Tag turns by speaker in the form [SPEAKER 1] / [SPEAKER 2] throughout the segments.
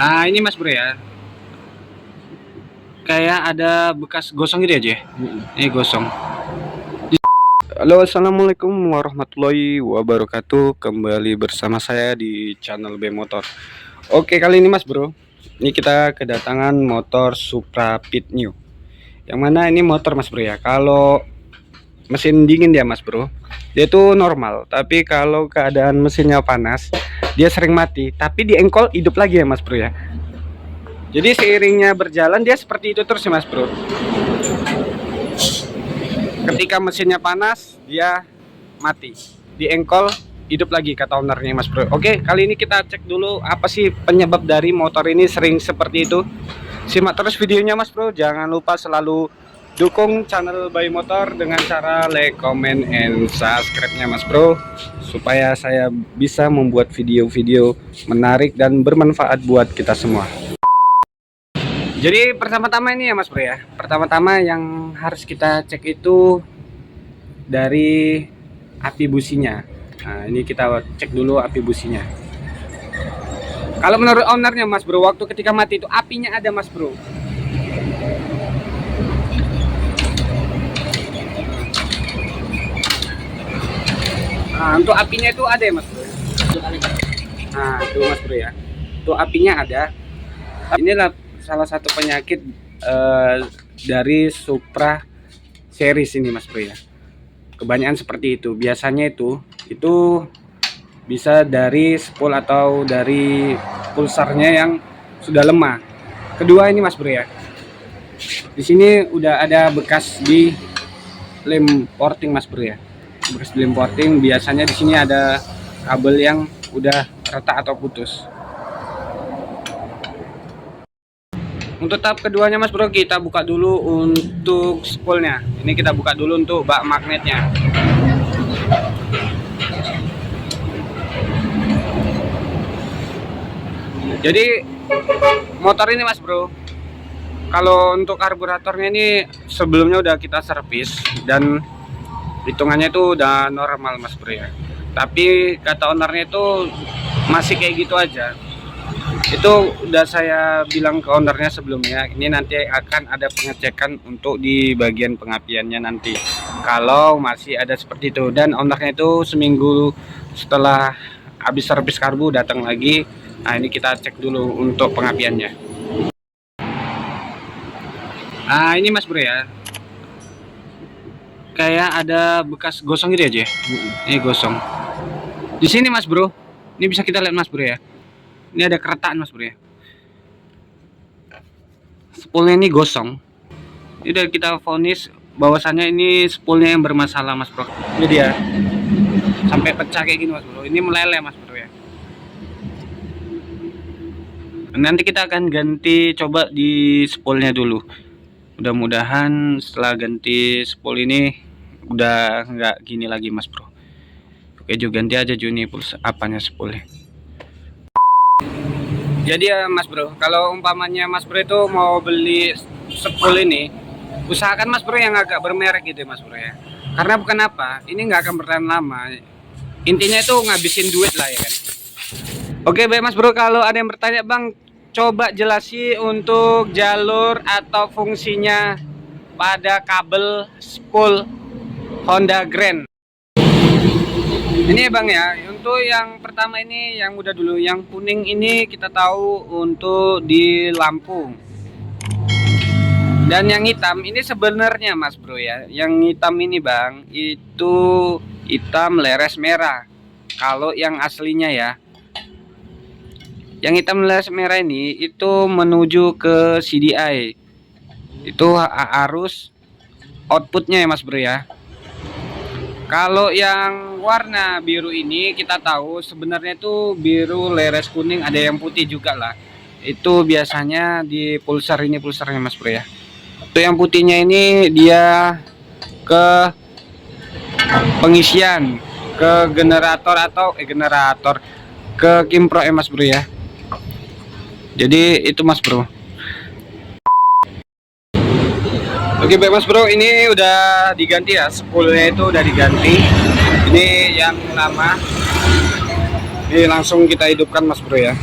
[SPEAKER 1] Nah ini mas bro ya, kayak ada bekas gosong gitu aja ya. Ini gosong. Halo, assalamualaikum warahmatullahi wabarakatuh. Kembali bersama saya di channel B Motor. Oke, kali ini mas bro, ini kita kedatangan motor Supra Pit New. Yang mana ini motor mas bro ya, kalau mesin dingin dia mas bro, dia itu normal. Tapi kalau keadaan mesinnya panas, dia sering mati. Tapi di engkol hidup lagi ya mas bro ya. Jadi seiringnya berjalan dia seperti itu terus ya mas bro. Ketika mesinnya panas dia mati, di engkol hidup lagi kata ownernya mas bro. Oke, kali ini kita cek dulu apa sih penyebab dari motor ini sering seperti itu. Simak terus videonya mas bro. Jangan lupa selalu dukung channel Bay Motor dengan cara like, comment, and subscribe-nya mas bro, supaya saya bisa membuat video-video menarik dan bermanfaat buat kita semua. Jadi pertama-tama ini ya mas bro ya, pertama-tama yang harus kita cek itu dari api businya. Nah ini kita cek dulu api businya. Kalau menurut ownernya mas bro, waktu ketika mati itu apinya ada mas bro. Nah untuk apinya itu ada ya mas bro. Nah tuh mas bro ya, tuh apinya ada. Inilah salah satu penyakit dari Supra series ini mas bro ya. Kebanyakan seperti itu. Biasanya itu bisa dari spool atau dari pulsarnya yang sudah lemah. Kedua ini mas bro ya, di sini udah ada bekas di lem porting mas bro ya. Bekas di lem porting, biasanya di sini ada kabel yang udah retak atau putus. Untuk tahap keduanya mas bro, kita buka dulu untuk spoolnya. Ini kita buka dulu untuk bak magnetnya. Jadi motor ini mas bro, kalau untuk karburatornya ini sebelumnya udah kita servis dan hitungannya itu udah normal mas bro ya. Tapi kata ownernya itu masih kayak gitu aja. Itu udah saya bilang ke ownernya sebelumnya, ini nanti akan ada pengecekan untuk di bagian pengapiannya nanti kalau masih ada seperti itu. Dan ownernya itu seminggu setelah habis servis karbu datang lagi. Nah ini kita cek dulu untuk pengapiannya. Nah ini mas bro ya, kayak ada bekas gosong gitu aja. Ini gosong di sini mas bro, ini bisa kita lihat mas bro ya. Ini ada keretakan mas bro ya. Spoolnya ini gosong. Ini udah kita vonis bahwasannya ini spoolnya yang bermasalah mas bro. Ini dia, sampai pecah kayak gini mas bro. Ini meleleh mas bro ya. Nanti kita akan ganti coba di spoolnya dulu. Mudah-mudahan setelah ganti spool ini udah nggak gini lagi mas bro. Oke juga ganti aja Juni pulsa apanya spoolnya. Jadi ya mas bro, kalau umpamanya mas bro itu mau beli spool ini, usahakan mas bro yang agak bermerek gitu mas bro ya. Karena bukan apa, ini nggak akan bertahan lama. Intinya itu ngabisin duit lah ya kan. Oke baik mas bro, kalau ada yang bertanya bang, coba jelasi untuk jalur atau fungsinya pada kabel spool Honda Grand. Ini ya bang ya, untuk yang pertama ini yang udah dulu, yang kuning ini kita tahu untuk di lampu. Dan yang hitam ini sebenarnya mas bro ya, yang hitam ini bang, itu hitam leres merah. Kalau yang aslinya ya, yang hitam leres merah ini itu menuju ke CDI. Itu arus outputnya ya mas bro ya. Kalau yang warna biru ini kita tahu sebenarnya itu biru leres kuning, ada yang putih juga lah. Itu biasanya di pulsar ini, pulsarnya mas bro ya. Itu yang putihnya ini dia ke pengisian, ke generator atau generator, ke kimpro ya mas bro ya. Jadi itu mas bro. Oke baik mas bro, ini udah diganti ya, spoolnya itu udah diganti. Ini yang lama, ini langsung kita hidupkan mas bro ya.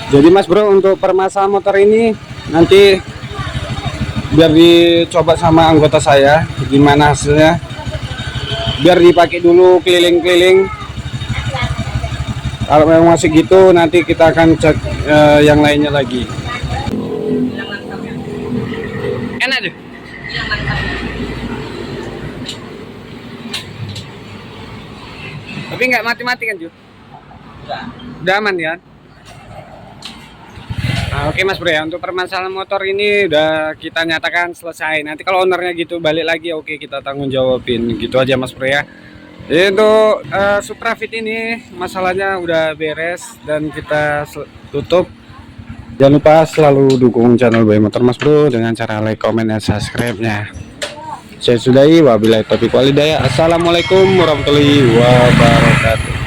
[SPEAKER 1] Jadi Mas Bro, untuk permasalahan motor ini nanti biar dicoba sama anggota saya gimana hasilnya, biar dipakai dulu keliling-keliling. Kalau memang masih gitu nanti kita akan cek yang lainnya lagi. Enak deh. Tapi nggak mati-mati kan Ju? Udah aman ya. Nah, oke Mas Bro ya, untuk permasalahan motor ini udah kita nyatakan selesai. Nanti kalau ownernya gitu balik lagi, oke kita tanggung jawabin. Gitu aja Mas Bro ya. Jadi untuk Supra Fit ini masalahnya udah beres dan kita tutup. Jangan lupa selalu dukung channel Boy Motor Mas Bro dengan cara like, comment, dan subscribe-nya. Saya sudahi, wabillahi taufiq walhidayah. Assalamualaikum warahmatullahi wabarakatuh.